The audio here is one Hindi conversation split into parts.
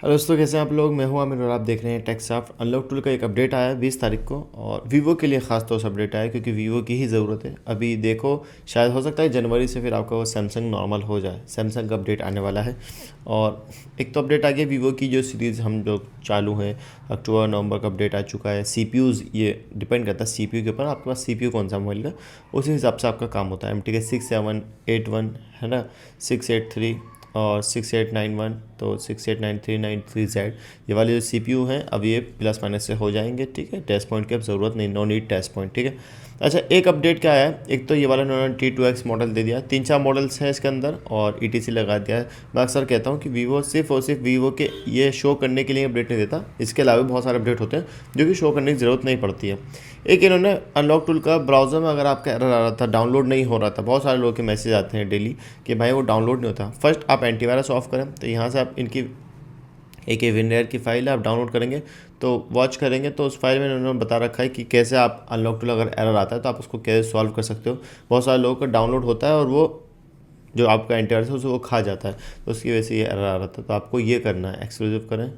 हेलो दोस्तों, कैसे हैं आप लोग। मैं हूं आमिर और आप देख रहे हैं टेक्सॉफ्ट। अनलॉक टूल का एक अपडेट आया है 20 तारीख को और वीवो के लिए ख़ास तौर से अपडेट आया है क्योंकि वीवो की ही ज़रूरत है। अभी देखो, शायद हो सकता है जनवरी से फिर आपका वो सैमसंग नॉर्मल हो जाए। सैमसंग का अपडेट आने वाला है और एक तो अपडेट आ गया वीवो की जो सीरीज़ हम जो चालू है अक्टूबर नवंबर का अपडेट आ चुका है। सीपीयूज़ ये डिपेंड करता है सीपीयू के ऊपर, आपके पास सीपीयू कौन सा मोबाइल का उसी हिसाब से आपका काम होता है। एम टी के 6781 है ना, 683 और 6891, तो 689393Z ये वाले जो CPU हैं अब ये प्लस माइनस से हो जाएंगे। ठीक है, टेस्ट पॉइंट की अब ज़रूरत नहीं, नो नीड टेस्ट पॉइंट। ठीक है, अच्छा एक अपडेट क्या है, एक तो ये वाला उन्होंने T2X मॉडल दे दिया, 3-4 मॉडल्स हैं इसके अंदर और ETC लगा दिया है। मैं अक्सर कहता हूँ कि वीवो सिर्फ और सिर्फ वीवो के ये शो करने के लिए अपडेट नहीं देता, इसके अलावा बहुत सारे अपडेट होते हैं जो कि शो करने की ज़रूरत नहीं पड़ती है। एक इन्होंने अनलॉक टूल का ब्राउज़र में अगर आपका एरर आ रहा था, डाउनलोड नहीं हो रहा था, बहुत सारे लोगों के मैसेज आते हैं डेली कि भाई वो डाउनलोड नहीं होता। फर्स्ट आप एंटीवायरस ऑफ करें, तो यहाँ से आप इनकी एक विनरेयर की फ़ाइल है, आप डाउनलोड करेंगे तो वॉच करेंगे तो उस फाइल में उन्होंने बता रखा है कि कैसे आप अनलॉक टूल अगर एरर आता है तो आप उसको कैसे सॉल्व कर सकते हो। बहुत सारे लोगों का डाउनलोड होता है और वो जो आपका एंटीवायरस है उसको वो खा जाता है, तो उसकी वजह से ये एरर आ रहा था। तो आपको ये करना है, एक्सक्लूसिव करें,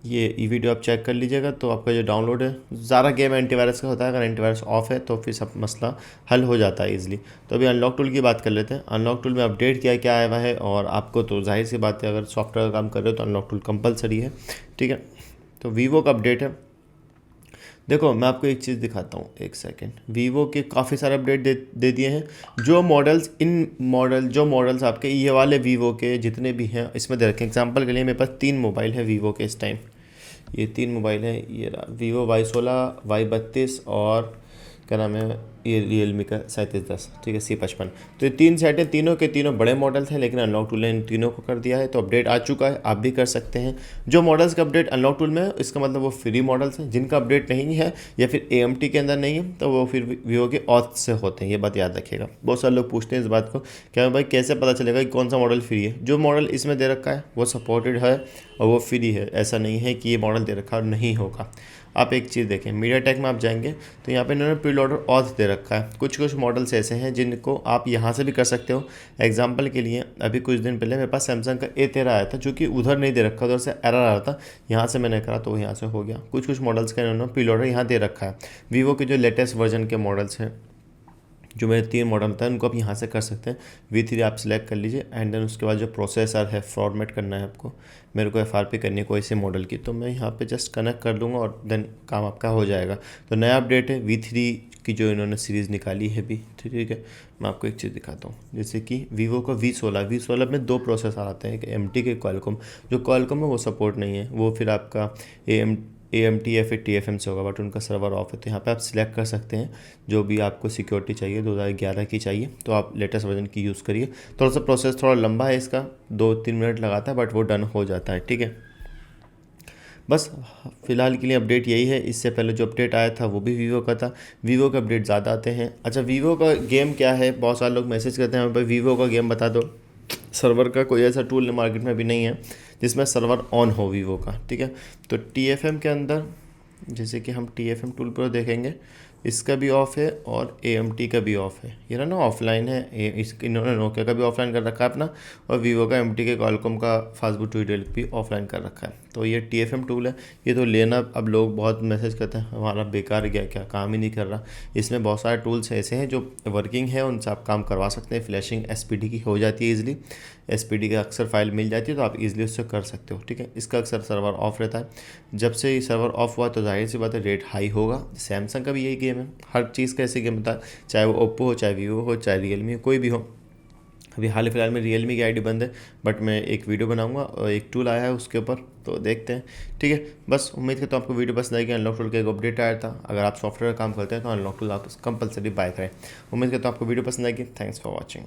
ये वीडियो आप चेक कर लीजिएगा तो आपका जो डाउनलोड है ज़्यादा गेम एंटीवायरस का होता है, अगर एंटीवायरस ऑफ है तो फिर सब मसला हल हो जाता है इजीली। तो अभी अनलॉक टूल की बात कर लेते हैं। अनलॉक टूल में अपडेट क्या क्या आया हुआ है और आपको तो जाहिर सी बात है अगर सॉफ्टवेयर का काम कर रहे हो तो अनलॉक टूल कंपलसरी है। ठीक है, तो वीवो का अपडेट है। देखो मैं आपको एक चीज़ दिखाता हूँ, एक सेकेंड। वीवो के काफ़ी सारे अपडेट दे दिए हैं। जो मॉडल्स जो मॉडल्स आपके ये वाले वीवो के जितने भी हैं इसमें दे रखें। एग्जांपल के लिए मेरे पास 3 मोबाइल है वीवो के इस टाइम, ये 3 मोबाइल हैं। ये रहा वीवो Y16, Y32 और क्या नाम है ये रियलमी का 3710। ठीक है, C55। तो ये 3 सेट हैं, तीनों के तीनों बड़े मॉडल थे लेकिन अनलॉक टूल ने इन तीनों को कर दिया है। तो अपडेट आ चुका है, आप भी कर सकते हैं। जो मॉडल्स का अपडेट अनलॉक टूल में है इसका मतलब वो फ्री मॉडल्स हैं। जिनका अपडेट नहीं है या फिर AMT के अंदर नहीं है तो वो फिर वीवो के ऑथ से होते हैं, ये बात याद रखिएगा। बहुत सारे लोग पूछते हैं इस बात को, क्या भाई कैसे पता चलेगा कि कौन सा मॉडल फ्री है। जो मॉडल इसमें दे रखा है वो सपोर्टेड है और वो फ्री है, ऐसा नहीं है कि ये मॉडल दे रखा और नहीं होगा। आप एक चीज़ देखें, मीडियाटेक में आप जाएंगे तो यहाँ पे इन्होंने प्री लोडर ऑथ दे रखा है। कुछ कुछ मॉडल्स ऐसे हैं जिनको आप यहाँ से भी कर सकते हो। एग्जांपल के लिए अभी कुछ दिन पहले मेरे पास सैमसंग का A13 आया था जो कि उधर नहीं दे रखा, उधर से एरर आ रहा था, यहाँ से मैंने करा तो यहाँ से हो गया। कुछ कुछ मॉडल्स का इन्होंने प्री लोडर यहाँ दे रखा है। वीवो के जो लेटेस्ट वर्जन के मॉडल्स हैं, जो मेरे 3 मॉडल बताए उनको आप यहाँ से कर सकते हैं। V3 आप सिलेक्ट कर लीजिए एंड देन उसके बाद जो प्रोसेसर है फॉर्मेट करना है आपको। मेरे को FRP करनी है कोई से मॉडल की, तो मैं यहाँ पे जस्ट कनेक्ट कर दूँगा और देन काम आपका हो जाएगा। तो नया अपडेट है V3 की जो इन्होंने सीरीज़ निकाली है भी। ठीक है, मैं आपको एक चीज़ दिखाता हूँ, जैसे कि वीवो का V16 में 2 प्रोसेसर आते हैं, एक MT के क्वालकॉम। जो क्वालकॉम है वो सपोर्ट नहीं है, वो फिर आपका AMT या फिर TFM से होगा, बट उनका सर्वर ऑफ है। तो यहाँ पे आप सिलेक्ट कर सकते हैं जो भी आपको सिक्योरिटी चाहिए, 2011 की चाहिए तो आप लेटेस्ट वर्जन की यूज़ करिए। थोड़ा सा प्रोसेस थोड़ा लंबा है इसका, 2-3 मिनट लगाता है बट वो डन हो जाता है। ठीक है, बस फिलहाल के लिए अपडेट यही है। इससे पहले जो अपडेट आया था वो भी वीवो का था। वीवो के अपडेट ज़्यादा आते हैं। अच्छा, वीवो का गेम क्या है, बहुत सारे लोग मैसेज करते हैं भाई वीवो का गेम बता दो। सर्वर का कोई ऐसा टूल मार्केट में अभी नहीं है जिसमें सर्वर ऑन हो वीवो का। ठीक है, तो TFM के अंदर जैसे कि हम TFM टूल पर देखेंगे, इसका भी ऑफ है और AMT का भी ऑफ है। ये ना ऑफलाइन है, इन्होंने नोकिया का भी ऑफलाइन कर रखा है अपना, और वीवो का MT के कॉलकॉम का फास्टबूट ट्यूटोरियल भी ऑफलाइन कर रखा है। तो ये TFM टूल है, ये तो लेना। अब लोग बहुत मैसेज करते हैं हमारा बेकार गया, क्या काम ही नहीं कर रहा। इसमें बहुत सारे टूल्स ऐसे हैं जो वर्किंग है, उनसे आप काम करवा सकते हैं। फ्लैशिंग SPD की हो जाती है ईजिली, SPD का अक्सर फाइल मिल जाती है तो आप इजीली उससे कर सकते हो। ठीक है, इसका अक्सर सर्वर ऑफ रहता है। जब से ये सर्वर ऑफ हुआ तो जाहिर सी बात है रेट हाई होगा। सैमसंग का भी यही गेम है, हर चीज़ का ऐसे गेम होता है, चाहे वो ओप्पो हो, चाहे वीवो हो, चाहे रियलमी हो, कोई भी हो। अभी हाल फिलहाल में रियलमी की ID बंद है, बट मैं एक वीडियो बनाऊंगा और एक टूल आया है उसके ऊपर, तो देखते हैं। ठीक है, बस उम्मीद करता हूँ आपको वीडियो पसंद आएगी। अनलॉक टूल का एक अपडेट आया था, अगर आप सॉफ्टवेयर का काम करते हैं तो अनलॉक टूल आप कंपलसरी बाय करें। उम्मीद करता हूँ आपको वीडियो पसंद आएगी। Thanks for watching.